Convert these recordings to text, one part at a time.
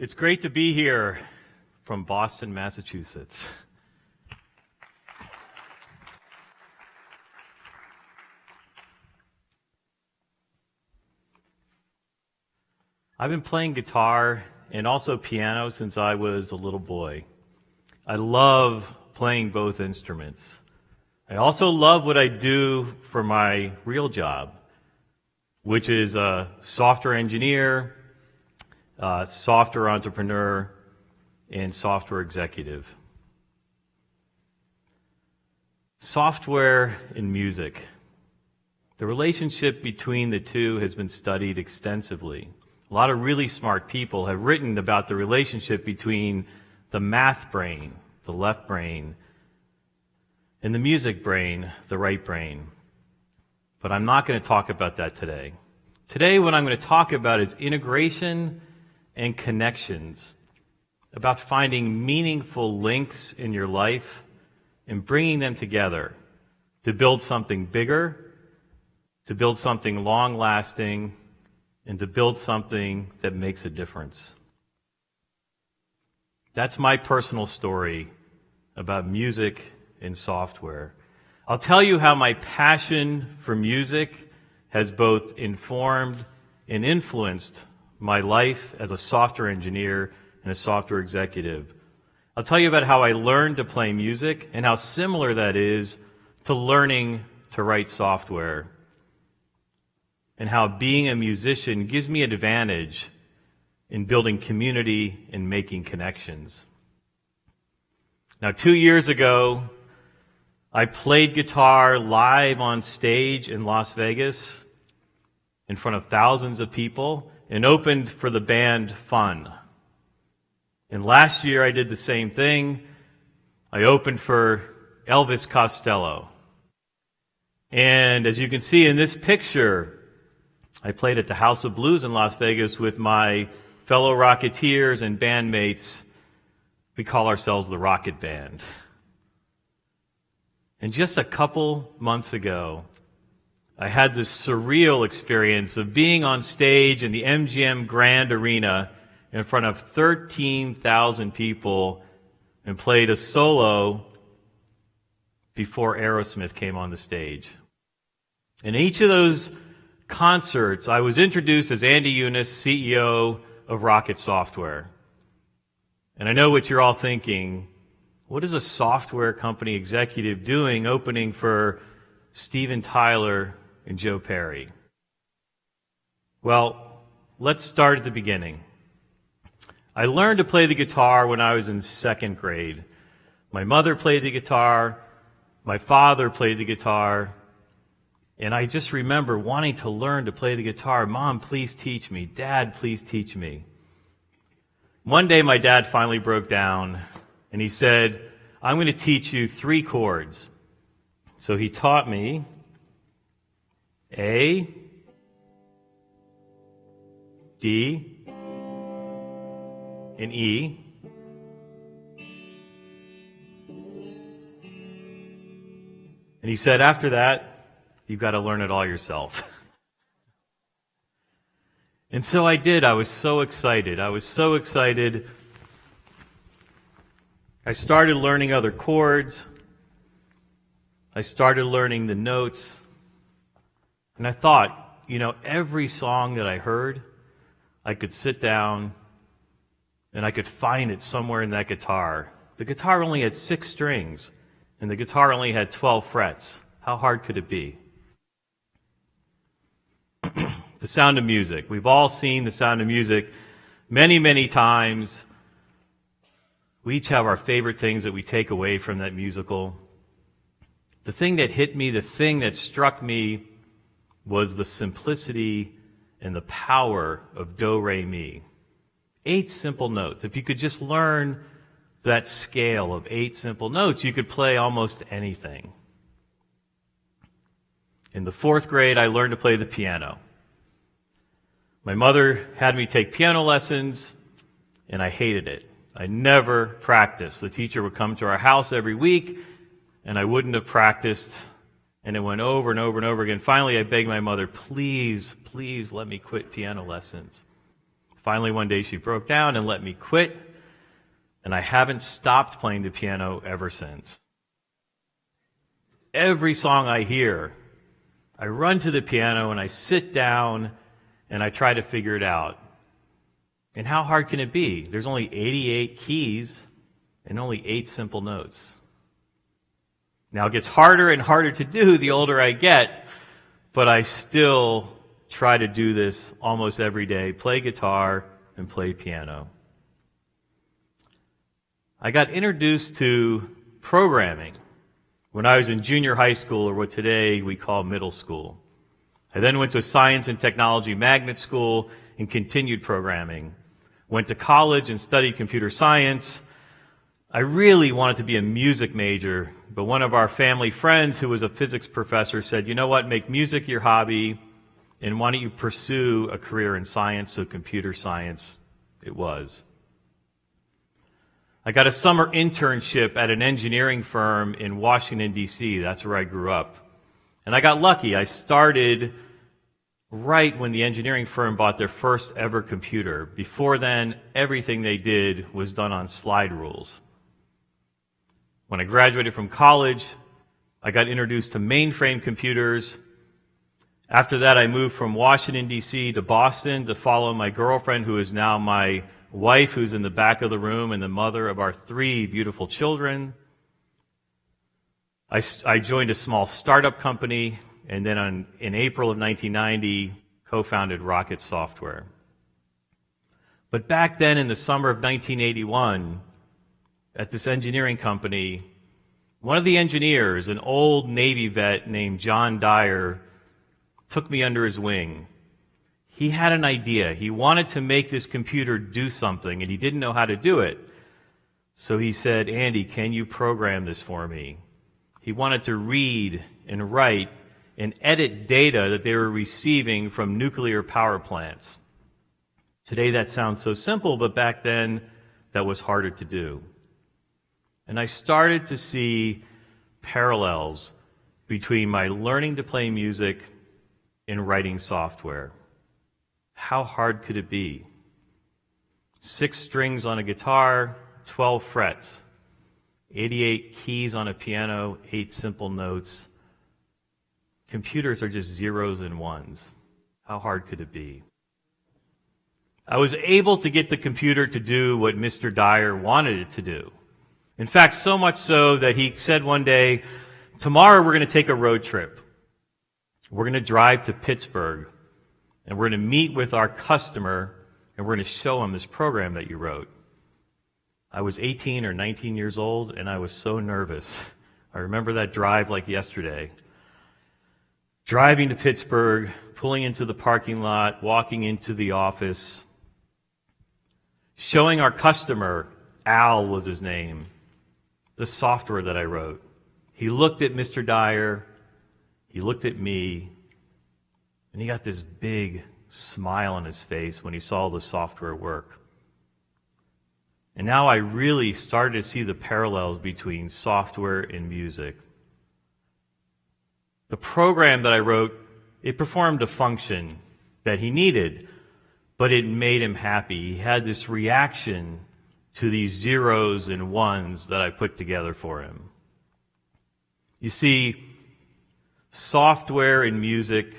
It's great to be here from Boston, Massachusetts. I've been playing guitar and also piano since I was a little boy. I love playing both instruments. I also love what I do for my real job, which is a software engineer, software entrepreneur, and software executive. Software and music. The relationship between the two has been studied extensively. A lot of really smart people have written about the relationship between the math brain, the left brain, and the music brain, the right brain. But I'm not going to talk about that today. Today, what I'm going to talk about is integration and connections, about finding meaningful links in your life and bringing them together to build something bigger, to build something long-lasting, and to build something that makes a difference. That's my personal story about music and software. I'll tell you how my passion for music has both informed and influenced my life as a software engineer and a software executive. I'll tell you about how I learned to play music and how similar that is to learning to write software, and how being a musician gives me an advantage in building community and making connections. Now, 2 years ago, I played guitar live on stage in Las Vegas in front of thousands of people and opened for the band Fun. And last year I did the same thing. I opened for Elvis Costello. And as you can see in this picture, I played at the House of Blues in Las Vegas with my fellow Rocketeers and bandmates. We call ourselves the Rocket Band. And just a couple months ago, I had this surreal experience of being on stage in the MGM Grand Arena in front of 13,000 people and played a solo before Aerosmith came on the stage. In each of those concerts, I was introduced as Andy Youniss, CEO of Rocket Software. And I know what you're all thinking. What is a software company executive doing opening for Steven Tyler and Joe Perry? Well, let's start at the beginning. I learned to play the guitar when I was in second grade. My mother played the guitar, my father played the guitar, and I just remember wanting to learn to play the guitar. Mom, please teach me. Dad, please teach me. One day my dad finally broke down and he said, I'm going to teach you 3 chords. So he taught me A, D, and E. And he said, after that, you've got to learn it all yourself. And so I did. I was so excited. I started learning other chords. I started learning the notes. And I thought, every song that I heard, I could sit down and I could find it somewhere in that guitar. The guitar only had 6 strings, and the guitar only had 12 frets. How hard could it be? The Sound of Music. We've all seen The Sound of Music many, many times. We each have our favorite things that we take away from that musical. The thing that hit me, the thing that struck me, was the simplicity and the power of do, re, mi. 8 simple notes. If you could just learn that scale of 8 simple notes, you could play almost anything. In the 4th grade, I learned to play the piano. My mother had me take piano lessons, and I hated it. I never practiced. The teacher would come to our house every week, and I wouldn't have practiced, and it went over and over and over again. Finally, I begged my mother, please let me quit piano lessons. Finally, one day she broke down and let me quit, and I haven't stopped playing the piano ever since. Every song I hear, I run to the piano and I sit down and I try to figure it out. And how hard can it be? There's only 88 keys and only 8 simple notes. Now it gets harder and harder to do the older I get, but I still try to do this almost every day, play guitar and play piano. I got introduced to programming when I was in junior high school, or what today we call middle school. I then went to a science and technology magnet school and continued programming. Went to college and studied computer science. I really wanted to be a music major, but one of our family friends who was a physics professor said, you know what, make music your hobby, and why don't you pursue a career in science? So computer science it was. I got a summer internship at an engineering firm in Washington, D.C. That's where I grew up. And I got lucky. I started right when the engineering firm bought their first ever computer. Before then, everything they did was done on slide rules. When I graduated from college, I got introduced to mainframe computers. After that, I moved from Washington, D.C. to Boston to follow my girlfriend, who is now my wife, who's in the back of the room, and the mother of our 3 beautiful children. I joined a small startup company, and then in April of 1990, co-founded Rocket Software. But back then, in the summer of 1981, at this engineering company, one of the engineers, an old Navy vet named John Dyer, took me under his wing. He had an idea. He wanted to make this computer do something, and he didn't know how to do it. So he said, Andy, can you program this for me? He wanted to read and write and edit data that they were receiving from nuclear power plants. Today that sounds so simple, but back then that was harder to do. And I started to see parallels between my learning to play music and writing software. How hard could it be? 6 strings on a guitar, 12 frets, 88 keys on a piano, 8 simple notes. Computers are just zeros and ones. How hard could it be? I was able to get the computer to do what Mr. Dyer wanted it to do. In fact, so much so that he said one day, tomorrow we're going to take a road trip. We're going to drive to Pittsburgh, and we're going to meet with our customer, and we're going to show him this program that you wrote. I was 18 or 19 years old, and I was so nervous. I remember that drive like yesterday. Driving to Pittsburgh, pulling into the parking lot, walking into the office, showing our customer, Al was his name, the software that I wrote. He looked at Mr. Dyer, he looked at me, and he got this big smile on his face when he saw the software work. And now I really started to see the parallels between software and music. The program that I wrote, it performed a function that he needed, but it made him happy. He had this reaction to these zeros and ones that I put together for him. You see, software and music,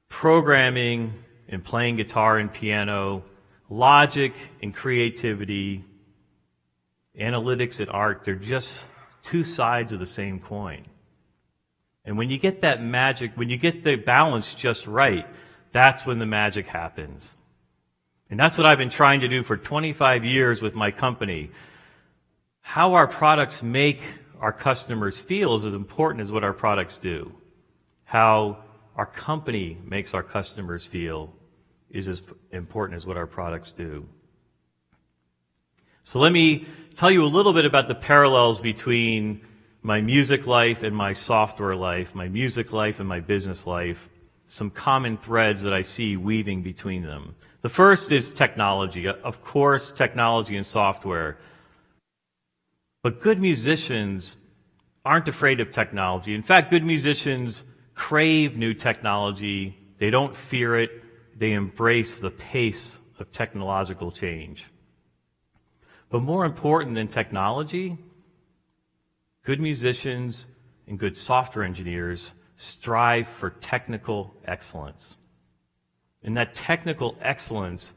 programming and playing guitar and piano, logic and creativity, analytics and art, they're just two sides of the same coin. And when you get that magic, when you get the balance just right, that's when the magic happens. And that's what I've been trying to do for 25 years with my company. How our products make our customers feel is as important as what our products do. How our company makes our customers feel is as important as what our products do. So let me tell you a little bit about the parallels between my music life and my software life, my music life and my business life, some common threads that I see weaving between them. The first is technology. Of course, technology and software. But good musicians aren't afraid of technology. In fact, good musicians crave new technology. They don't fear it. They embrace the pace of technological change. But more important than technology, good musicians and good software engineers strive for technical excellence. And that technical excellence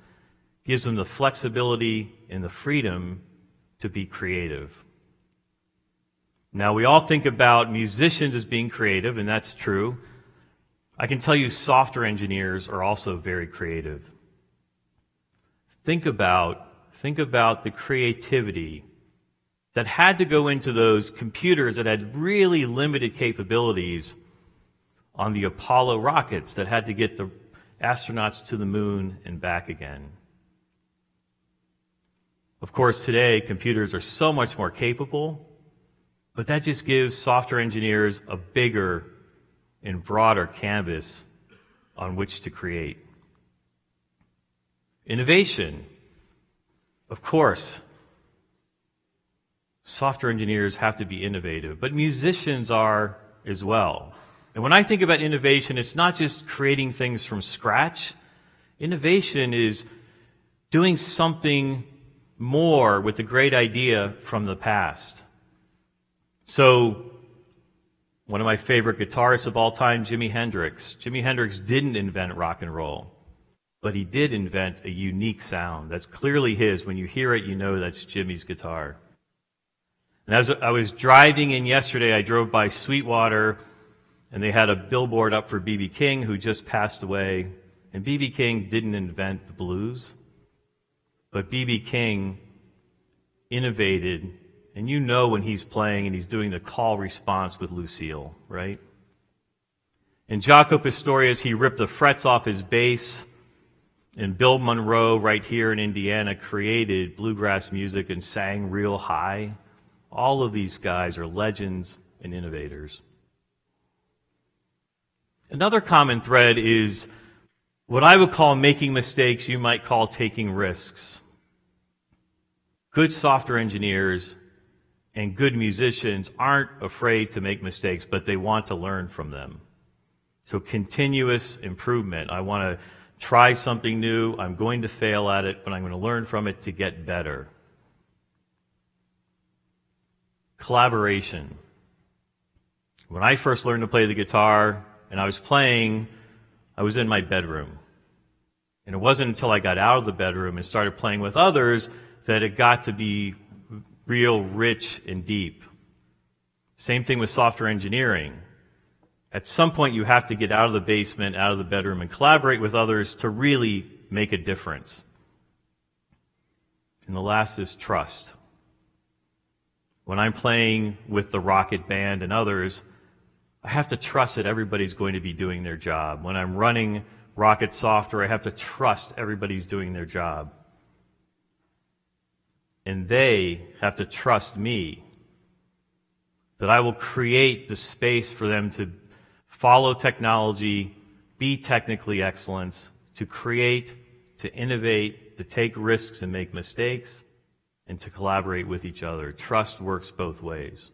gives them the flexibility and the freedom to be creative. Now, we all think about musicians as being creative, and that's true. I can tell you software engineers are also very creative. Think about the creativity that had to go into those computers that had really limited capabilities on the Apollo rockets that had to get the astronauts to the moon and back again. Of course, today, computers are so much more capable, but that just gives software engineers a bigger and broader canvas on which to create. Innovation. Of course, software engineers have to be innovative, but musicians are as well. And when I think about innovation, it's not just creating things from scratch. Innovation is doing something more with a great idea from the past. So, one of my favorite guitarists of all time, Jimi Hendrix. Jimi Hendrix didn't invent rock and roll, but he did invent a unique sound that's clearly his. When you hear it, you know that's Jimi's guitar. And as I was driving in yesterday, I drove by Sweetwater, and they had a billboard up for B.B. King, who just passed away. And B.B. King didn't invent the blues, but B.B. King innovated. And you know when he's playing and he's doing the call response with Lucille, right? And Jaco Pastorius, he ripped the frets off his bass. And Bill Monroe, right here in Indiana, created bluegrass music and sang real high. All of these guys are legends and innovators. Another common thread is what I would call making mistakes, you might call taking risks. Good software engineers and good musicians aren't afraid to make mistakes, but they want to learn from them. So continuous improvement. I want to try something new. I'm going to fail at it, but I'm going to learn from it to get better. Collaboration. When I first learned to play the guitar and I was playing, I was in my bedroom. And it wasn't until I got out of the bedroom and started playing with others that it got to be real rich and deep. Same thing with software engineering. At some point, you have to get out of the basement, out of the bedroom, and collaborate with others to really make a difference. And the last is trust. When I'm playing with the Rocket Band and others, I have to trust that everybody's going to be doing their job. When I'm running Rocket software, I have to trust everybody's doing their job. And they have to trust me that I will create the space for them to follow technology, be technically excellent, to create, to innovate, to take risks and make mistakes, and to collaborate with each other. Trust works both ways.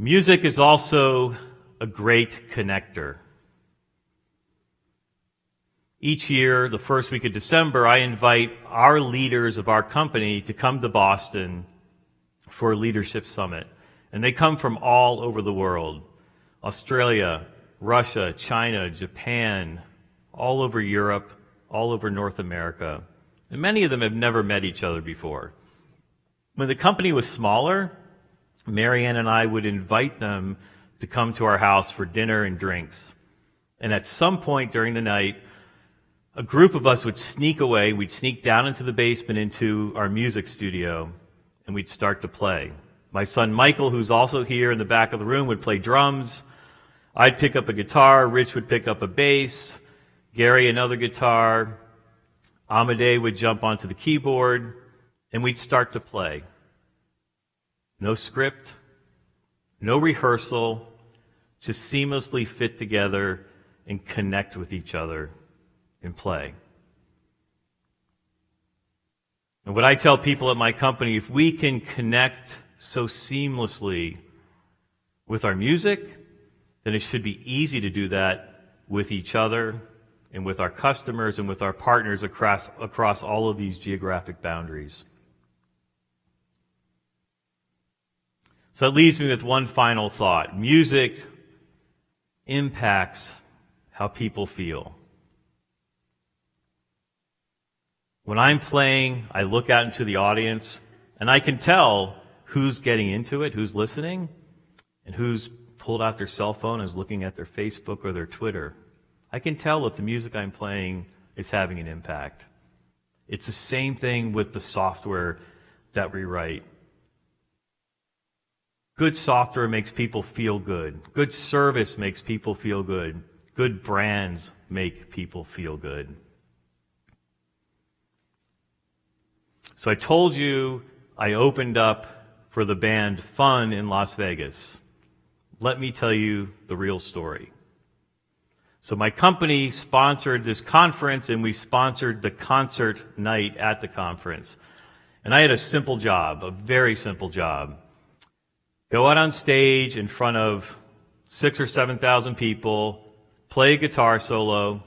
Music is also a great connector. Each year, the first week of December, I invite our leaders of our company to come to Boston for a leadership summit. And they come from all over the world: Australia, Russia, China, Japan, all over Europe, all over North America. And many of them have never met each other before. When the company was smaller, Marianne and I would invite them to come to our house for dinner and drinks. And at some point during the night, a group of us would sneak away. We'd sneak down into the basement into our music studio, and we'd start to play. My son Michael, who's also here in the back of the room, would play drums. I'd pick up a guitar. Rich would pick up a bass. Gary, another guitar. Amadei would jump onto the keyboard, and we'd start to play. No script, no rehearsal, just seamlessly fit together and connect with each other and play. And what I tell people at my company, if we can connect so seamlessly with our music, then it should be easy to do that with each other and with our customers and with our partners across all of these geographic boundaries. So it leaves me with one final thought. Music impacts how people feel. When I'm playing, I look out into the audience, and I can tell who's getting into it, who's listening, and who's pulled out their cell phone and is looking at their Facebook or their Twitter. I can tell if the music I'm playing is having an impact. It's the same thing with the software that we write. Good software makes people feel good. Good service makes people feel good. Good brands make people feel good. So I told you I opened up for the band Fun in Las Vegas. Let me tell you the real story. So my company sponsored this conference, and we sponsored the concert night at the conference. And I had a simple job, a very simple job. Go out on stage in front of 6,000 or 7,000 people, play a guitar solo,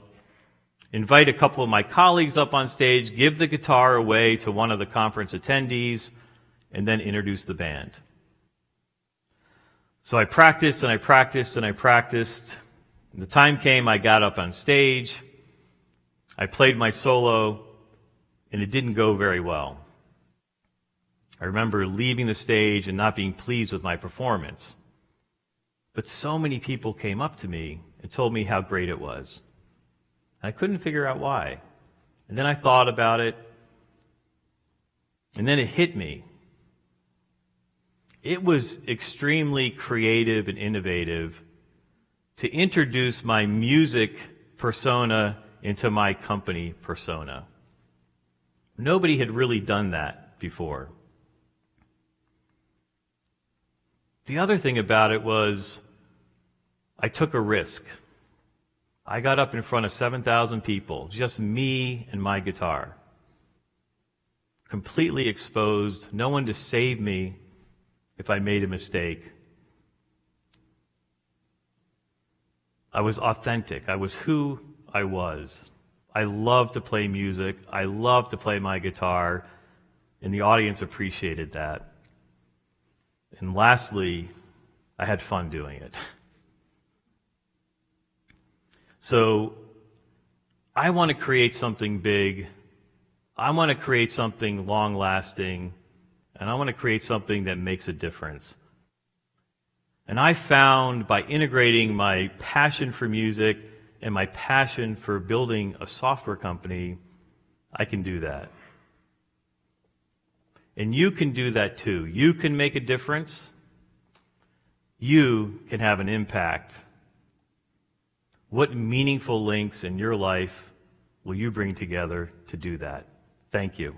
invite a couple of my colleagues up on stage, give the guitar away to one of the conference attendees, and then introduce the band. So I practiced and I practiced and I practiced. When the time came, I got up on stage. I played my solo, and it didn't go very well. I remember leaving the stage and not being pleased with my performance. But so many people came up to me and told me how great it was. I couldn't figure out why. And then I thought about it, and then it hit me. It was extremely creative and innovative to introduce my music persona into my company persona. Nobody had really done that before. The other thing about it was I took a risk. I got up in front of 7,000 people, just me and my guitar. Completely exposed, no one to save me if I made a mistake. I was authentic. I was who I was. I loved to play music. I loved to play my guitar, and the audience appreciated that. And lastly, I had fun doing it. So I want to create something big. I want to create something long-lasting. And I want to create something that makes a difference. And I found by integrating my passion for music and my passion for building a software company, I can do that. And you can do that too. You can make a difference. You can have an impact. What meaningful links in your life will you bring together to do that? Thank you.